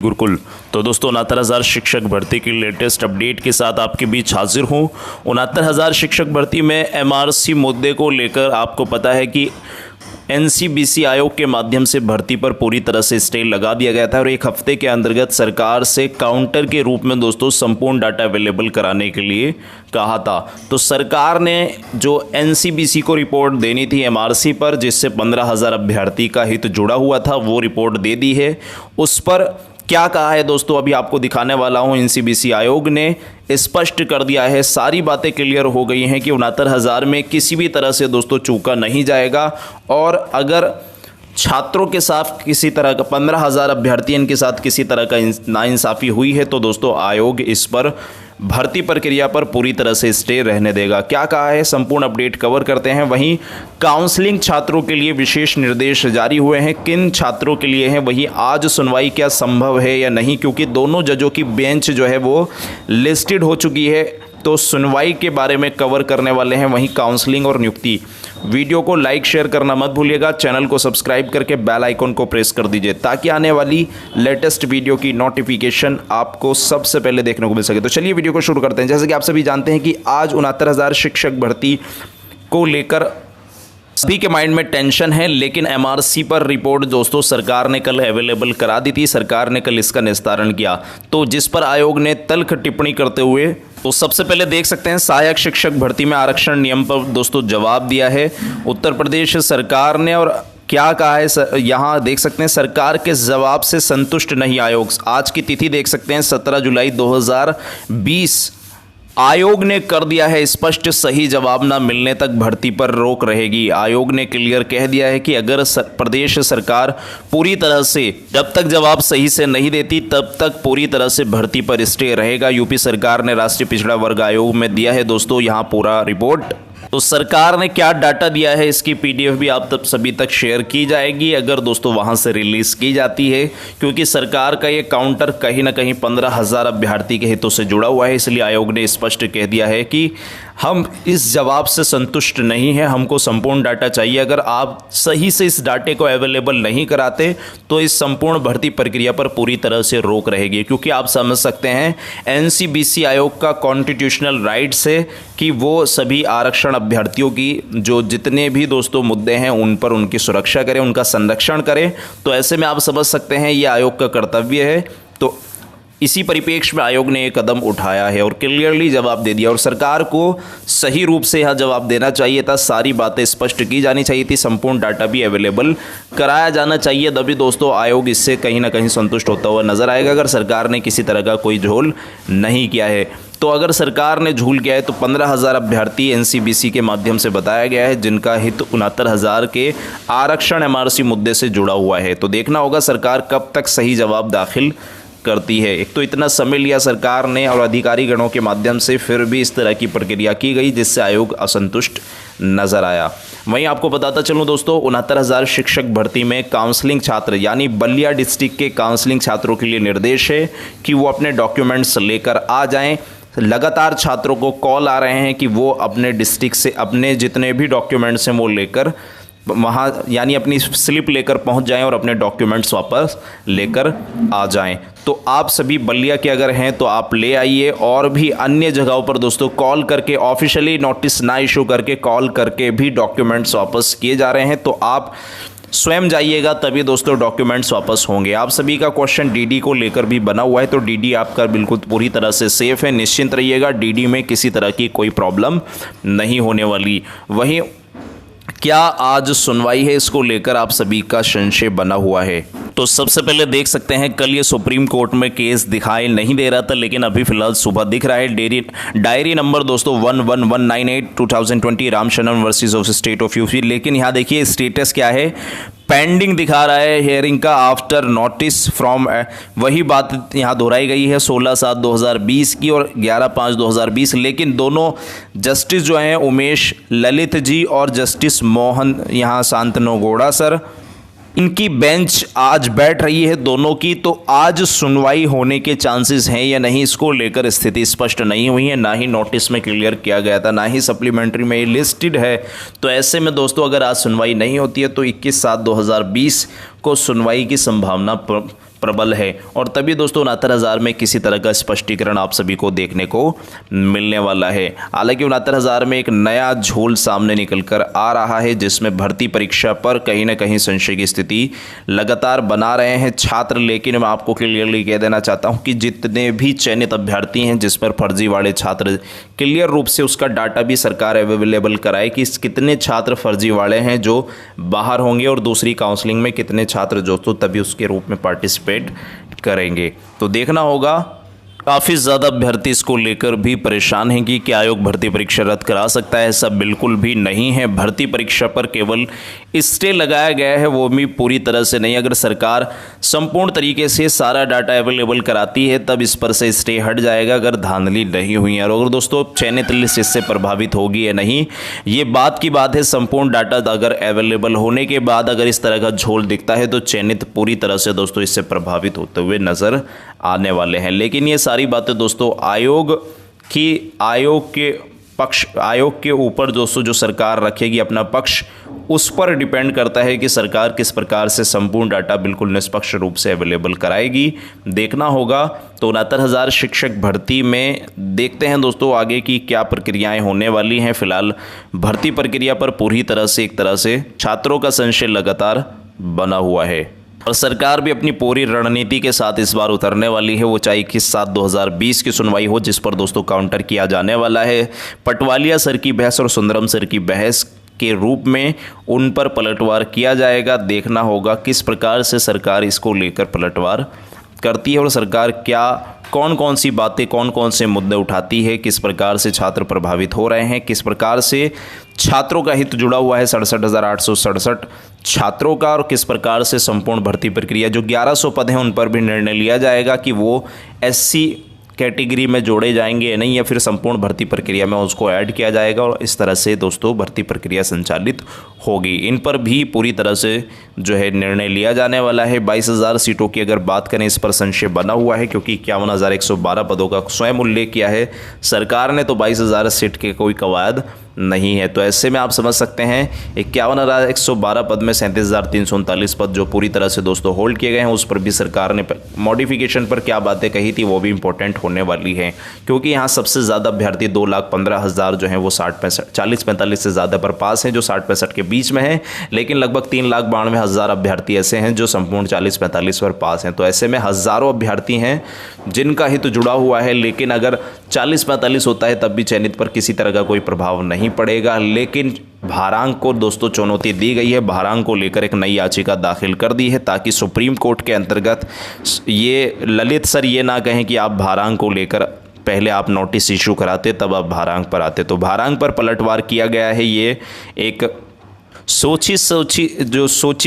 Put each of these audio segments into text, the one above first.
गुरुकुल। तो दोस्तों 69,000 शिक्षक भर्ती की लेटेस्ट अपडेट के साथ आपके बीच हाजिर हूँ। 69,000 शिक्षक भर्ती में एमआरसी मुद्दे को लेकर आपको पता है कि एनसीबीसी आयोग के माध्यम से भर्ती पर पूरी तरह से स्टे लगा दिया गया था और एक हफ्ते के अंतर्गत सरकार से काउंटर के रूप में दोस्तों संपूर्ण डाटा अवेलेबल कराने के लिए कहा था। तो सरकार ने जो एनसीबीसी को रिपोर्ट देनी थी एमआरसी पर, जिससे 15,000 अभ्यर्थी का हित जुड़ा हुआ था, वो रिपोर्ट दे दी है। उस पर क्या कहा है दोस्तों, अभी आपको दिखाने वाला हूं। एनसीबीसी आयोग ने स्पष्ट कर दिया है, सारी बातें क्लियर हो गई हैं कि 69,000 में किसी भी तरह से दोस्तों चूका नहीं जाएगा। और अगर छात्रों के साथ किसी तरह का 15,000 अभ्यर्थियों के साथ किसी तरह का नाइंसाफ़ी हुई है तो दोस्तों आयोग इस पर भर्ती प्रक्रिया पर पूरी तरह से स्टे रहने देगा। क्या कहा है, संपूर्ण अपडेट कवर करते हैं। वहीं काउंसलिंग छात्रों के लिए विशेष निर्देश जारी हुए हैं। किन छात्रों के लिए हैं, वहीं आज सुनवाई क्या संभव है या नहीं, क्योंकि दोनों जजों की बेंच जो है वो लिस्टेड हो चुकी है। तो सुनवाई के बारे में कवर करने वाले हैं, वहीं काउंसलिंग और नियुक्ति। वीडियो को लाइक शेयर करना मत भूलिएगा, चैनल को सब्सक्राइब करके बेल आइकन को प्रेस कर दीजिए ताकि आने वाली लेटेस्ट वीडियो की नोटिफिकेशन आपको सबसे पहले देखने को मिल सके। तो चलिए वीडियो को शुरू करते हैं। जैसे कि आप सभी जानते हैं कि आज 69,000 शिक्षक भर्ती को लेकर सभी के माइंड में टेंशन है, लेकिन एमआरसी पर रिपोर्ट दोस्तों सरकार ने कल अवेलेबल करा दी थी। सरकार ने कल इसका निस्तारण किया, तो जिस पर आयोग ने तल्ख टिप्पणी करते हुए तो सबसे पहले देख सकते हैं सहायक शिक्षक भर्ती में आरक्षण नियम पर दोस्तों जवाब दिया है उत्तर प्रदेश सरकार ने। और क्या कहा है यहाँ देख सकते हैं, सरकार के जवाब से संतुष्ट नहीं आयोग। आज की तिथि देख सकते हैं 17 जुलाई 2020। आयोग ने कर दिया है स्पष्ट, सही जवाब ना मिलने तक भर्ती पर रोक रहेगी। आयोग ने क्लियर कह दिया है कि अगर प्रदेश सरकार पूरी तरह से जब तक जवाब सही से नहीं देती तब तक पूरी तरह से भर्ती पर स्टे रहेगा। यूपी सरकार ने राष्ट्रीय पिछड़ा वर्ग आयोग में दिया है दोस्तों यहाँ पूरा रिपोर्ट। तो सरकार ने क्या डाटा दिया है, इसकी पीडीएफ भी आप तब सभी तक शेयर की जाएगी अगर दोस्तों वहां से रिलीज की जाती है, क्योंकि सरकार का ये काउंटर कहीं ना कहीं 15,000 अभ्यर्थी के हितों से जुड़ा हुआ है। इसलिए आयोग ने स्पष्ट कह दिया है कि हम इस जवाब से संतुष्ट नहीं है, हमको संपूर्ण डाटा चाहिए। अगर आप सही से इस डाटे को अवेलेबल नहीं कराते तो इस संपूर्ण भर्ती प्रक्रिया पर पूरी तरह से रोक रहेगी, क्योंकि आप समझ सकते हैं एनसीबीसी आयोग का कॉन्स्टिट्यूशनल राइट्स है कि वो सभी आरक्षण अभ्यर्थियों की जो जितने भी दोस्तों मुद्दे हैं उन पर उनकी सुरक्षा करें, उनका संरक्षण करें। तो ऐसे में आप समझ सकते हैं ये आयोग का कर्तव्य है। तो इसी परिप्रेक्ष्य में आयोग ने एक कदम उठाया है और क्लियरली जवाब दे दिया। और सरकार को सही रूप से यह जवाब देना चाहिए था, सारी बातें स्पष्ट की जानी चाहिए थी, संपूर्ण डाटा भी अवेलेबल कराया जाना चाहिए, तभी दोस्तों आयोग इससे कहीं ना कहीं संतुष्ट होता हुआ नजर आएगा। अगर सरकार ने किसी तरह का कोई झोल नहीं किया है, तो अगर सरकार ने झूल किया है तो 15,000 अभ्यर्थी एनसीबीसी के माध्यम से बताया गया है जिनका हित 69,000 के आरक्षण एमआरसी मुद्दे से जुड़ा हुआ है। तो देखना होगा सरकार कब तक सही जवाब दाखिल करती है। एक तो इतना समय लिया सरकार ने और अधिकारी गणों के माध्यम से, फिर भी इस तरह की प्रक्रिया की गई जिससे आयोग असंतुष्ट नजर आया। वहीं आपको बताता चलूं दोस्तों 69,000 शिक्षक भर्ती में काउंसलिंग छात्र यानी बलिया डिस्ट्रिक्ट के काउंसलिंग छात्रों के लिए निर्देश है कि वो अपने डॉक्यूमेंट्स लेकर आ जाएं। लगातार छात्रों को कॉल आ रहे हैं कि वो अपने डिस्ट्रिक्ट से अपने जितने भी डॉक्यूमेंट्स हैं वो लेकर वहाँ यानी अपनी स्लिप लेकर पहुँच जाएं और अपने डॉक्यूमेंट्स वापस लेकर आ जाएं। तो आप सभी बलिया के अगर हैं तो आप ले आइए। और भी अन्य जगहों पर दोस्तों कॉल करके ऑफिशियली नोटिस ना इशू करके कॉल करके भी डॉक्यूमेंट्स वापस किए जा रहे हैं। तो आप स्वयं जाइएगा तभी दोस्तों डॉक्यूमेंट्स वापस होंगे। आप सभी का क्वेश्चन डीडी को लेकर भी बना हुआ है, तो डीडी आपका बिल्कुल पूरी तरह से सेफ है, निश्चिंत रहिएगा। डीडी में किसी तरह की कोई प्रॉब्लम नहीं होने वाली। वहीं क्या आज सुनवाई है, इसको लेकर आप सभी का संशय बना हुआ है। तो सबसे पहले देख सकते हैं कल ये सुप्रीम कोर्ट में केस दिखाई नहीं दे रहा था, लेकिन अभी फिलहाल सुबह दिख रहा है। डायरी नंबर दोस्तों 11198/2020 Ramsharan versus of state of UP. लेकिन यहाँ देखिए स्टेटस क्या है, पेंडिंग दिखा रहा है हियरिंग का आफ्टर नोटिस फ्रॉम। वही बात यहाँ दोहराई गई है 16/7/2020 की और 11/5/2020। लेकिन दोनों जस्टिस जो हैं उमेश ललित जी और जस्टिस मोहन यहाँ शांतनु गौड़ा सर, इनकी बेंच आज बैठ रही है दोनों की। तो आज सुनवाई होने के चांसेस हैं या नहीं, इसको लेकर स्थिति स्पष्ट नहीं हुई है। ना ही नोटिस में क्लियर किया गया था, ना ही सप्लीमेंट्री में लिस्टेड है। तो ऐसे में दोस्तों अगर आज सुनवाई नहीं होती है तो 21/7/2020 को सुनवाई की संभावना प्रबल है और तभी दोस्तों 69,000 में किसी तरह का स्पष्टीकरण आप सभी को देखने को मिलने वाला है। हालांकि 69,000 में एक नया झोल सामने निकल कर आ रहा है, जिसमें भर्ती परीक्षा पर कहीं ना कहीं संशय की स्थिति लगातार बना रहे हैं छात्र। लेकिन मैं आपको क्लियरली कह देना चाहता हूं कि जितने भी चयनित अभ्यर्थी हैं जिस पर फर्जीवाड़े छात्र, क्लियर रूप से उसका डाटा भी सरकार अवेलेबल कराए कि कितने छात्र फर्जीवाड़े हैं जो बाहर होंगे और दूसरी काउंसलिंग में कितने छात्र जो तो तभी उसके रूप में पार्टिसिपेट करेंगे। तो देखना होगा। काफ़ी ज़्यादा अभ्यर्थी इसको लेकर भी परेशान हैं कि क्या आयोग भर्ती परीक्षा रद्द करा सकता है। ऐसा बिल्कुल भी नहीं है। भर्ती परीक्षा पर केवल स्टे लगाया गया है, वो भी पूरी तरह से नहीं। अगर सरकार संपूर्ण तरीके से सारा डाटा अवेलेबल कराती है तब इस पर से स्टे हट जाएगा, अगर धांधली नहीं हुई है। और अगर दोस्तों चयनित लिस्ट इससे प्रभावित होगी या नहीं, ये बात की बात है। संपूर्ण डाटा अगर अवेलेबल होने के बाद अगर इस तरह का झोल दिखता है तो चयनित पूरी तरह से दोस्तों इससे प्रभावित होते हुए नजर आने वाले हैं। लेकिन ये सारी बातें दोस्तों आयोग के ऊपर दोस्तों जो सरकार रखेगी अपना पक्ष, उस पर डिपेंड करता है कि सरकार किस प्रकार से संपूर्ण डाटा बिल्कुल निष्पक्ष रूप से अवेलेबल कराएगी। देखना होगा। तो 69,000 शिक्षक भर्ती में देखते हैं दोस्तों आगे की क्या प्रक्रियाएं होने वाली हैं। फिलहाल भर्ती प्रक्रिया पर पूरी तरह से एक तरह से छात्रों का संशय लगातार बना हुआ है और सरकार भी अपनी पूरी रणनीति के साथ इस बार उतरने वाली है। वो चाहे 21/7/2020 की सुनवाई हो, जिस पर दोस्तों काउंटर किया जाने वाला है। पटवालिया सर की बहस और सुंदरम सर की बहस के रूप में उन पर पलटवार किया जाएगा। देखना होगा किस प्रकार से सरकार इसको लेकर पलटवार करती है और सरकार क्या कौन कौन सी बातें, कौन कौन से मुद्दे उठाती है, किस प्रकार से छात्र प्रभावित हो रहे हैं, किस प्रकार से छात्रों का हित जुड़ा हुआ है 67,867 छात्रों का, और किस प्रकार से संपूर्ण भर्ती प्रक्रिया जो 1100 पद हैं उन पर भी निर्णय लिया जाएगा कि वो SC कैटेगरी में जोड़े जाएंगे या नहीं, या फिर संपूर्ण भर्ती प्रक्रिया में उसको ऐड किया जाएगा। और इस तरह से दोस्तों भर्ती प्रक्रिया संचालित होगी। इन पर भी पूरी तरह से जो है निर्णय लिया जाने वाला है। 22,000 सीटों की अगर बात करें, इस पर संशय बना हुआ है क्योंकि 51,112 पदों का स्वयं उल्लेख किया है सरकार ने, तो 22,000 सीट के कोई कवायद नहीं है। तो ऐसे में आप समझ सकते हैं 51,112 पद में 37,339 पद जो पूरी तरह से दोस्तों होल्ड किए गए हैं, उस पर भी सरकार ने मॉडिफिकेशन पर क्या बातें कही थी वो भी इंपॉर्टेंट होने वाली है। क्योंकि यहाँ सबसे ज़्यादा अभ्यर्थी 2,15,000 जो हैं वो 40-45 से ज़्यादा पर पास हैं, जो 60-65 के बीच में है। लेकिन लगभग 3,92,000 अभ्यर्थी ऐसे हैं जो संपूर्ण 40-45 पर पास हैं। तो ऐसे में हज़ारों अभ्यर्थी हैं जिनका हित जुड़ा हुआ है। लेकिन अगर 40-45 होता है तब भी चयनित पर किसी तरह का कोई प्रभाव नहीं पड़ेगा। लेकिन भारांक को दोस्तों चुनौती दी गई है। भारांक को लेकर एक नई याचिका दाखिल कर दी है ताकि सुप्रीम कोर्ट के अंतर्गत ये ललित सर ये ना कहें कि आप भारांक को लेकर पहले आप नोटिस इशू कराते तब आप भारांक पर आते। तो भारांक पर पलटवार किया गया है। ये एक सोची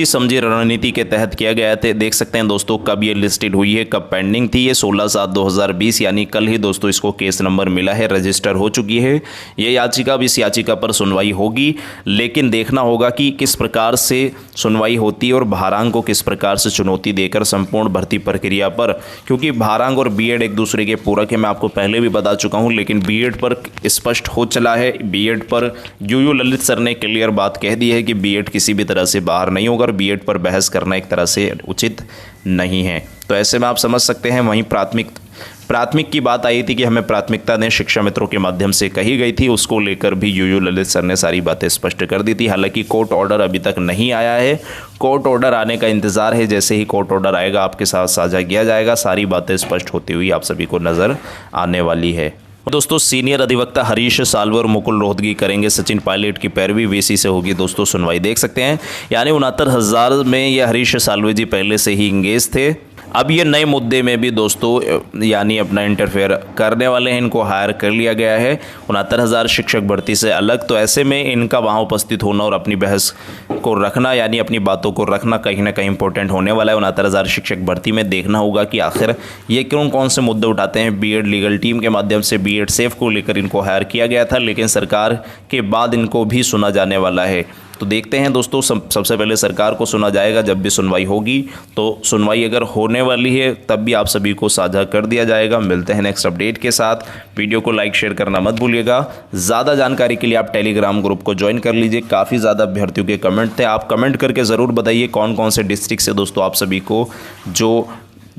समझी रणनीति के तहत किया गया था। देख सकते हैं दोस्तों कब ये लिस्टेड हुई है, कब पेंडिंग थी। ये 16/7/2020 यानी कल ही दोस्तों इसको केस नंबर मिला है, रजिस्टर हो चुकी है ये याचिका। अब इस याचिका पर सुनवाई होगी, लेकिन देखना होगा कि किस प्रकार से सुनवाई होती है और भारांक को किस प्रकार से चुनौती देकर संपूर्ण भर्ती प्रक्रिया पर, क्योंकि भारांक और बीएड एक दूसरे के पूरक है, मैं आपको पहले भी बता चुका हूँ। लेकिन बीएड पर स्पष्ट हो चला है। बीएड पर यूयू ललित सर ने क्लियर बात कह दी है कि बीएड किसी भी तरह से बाहर नहीं होगा और बीएड पर बहस करना एक तरह से उचित नहीं है। तो ऐसे में आप समझ सकते हैं। वहीं प्राथमिक की बात आई थी कि हमें प्राथमिकता ने शिक्षा मित्रों के माध्यम से कही गई थी, उसको लेकर भी यूयू ललित सर ने सारी बातें स्पष्ट कर दी थी। हालांकि कोर्ट ऑर्डर अभी तक नहीं आया है, कोर्ट ऑर्डर आने का इंतजार है। जैसे ही कोर्ट ऑर्डर आएगा आपके साथ साझा किया जाएगा, सारी बातें स्पष्ट होती हुई आप सभी को नजर आने वाली है। दोस्तों सीनियर अधिवक्ता हरीश साल्वे और मुकुल रोहतगी करेंगे सचिन पायलट की पैरवी, वीसी से होगी दोस्तों सुनवाई। देख सकते हैं यानी 69,000 में ये हरीश साल्वे जी पहले से ही इंगेज थे। अब ये नए मुद्दे में भी दोस्तों यानी अपना इंटरफेयर करने वाले हैं। इनको हायर कर लिया गया है 69,000 शिक्षक भर्ती से अलग। तो ऐसे में इनका वहाँ उपस्थित होना और अपनी बहस को रखना यानी अपनी बातों को रखना कहीं ना कहीं इंपॉर्टेंट होने वाला है। 69,000 शिक्षक भर्ती में देखना होगा कि आखिर ये कौन से मुद्दे उठाते हैं। बीएड लीगल टीम के माध्यम से बीएड सेफ को लेकर इनको हायर किया गया था, लेकिन सरकार के बाद इनको भी सुना जाने वाला है। तो देखते हैं दोस्तों, सबसे पहले सरकार को सुना जाएगा जब भी सुनवाई होगी। तो सुनवाई अगर होने वाली है तब भी आप सभी को साझा कर दिया जाएगा। मिलते हैं नेक्स्ट अपडेट के साथ। वीडियो को लाइक शेयर करना मत भूलिएगा। ज़्यादा जानकारी के लिए आप टेलीग्राम ग्रुप को ज्वाइन कर लीजिए। काफ़ी ज़्यादा अभ्यर्थियों के कमेंट थे, आप कमेंट करके ज़रूर बताइए कौन कौन से डिस्ट्रिक्ट से दोस्तों आप सभी को जो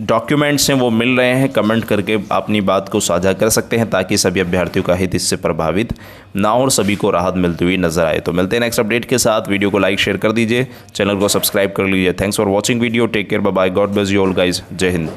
डॉक्यूमेंट्स हैं वो मिल रहे हैं, कमेंट करके अपनी बात को साझा कर सकते हैं ताकि सभी अभ्यर्थियों का हित इससे प्रभावित ना हो और सभी को राहत मिलती हुई नजर आए। तो मिलते हैं नेक्स्ट अपडेट के साथ। वीडियो को लाइक शेयर कर दीजिए, चैनल को सब्सक्राइब कर लीजिए। Thanks for watching video, take care, bye bye, God bless you all guys, जय हिंद।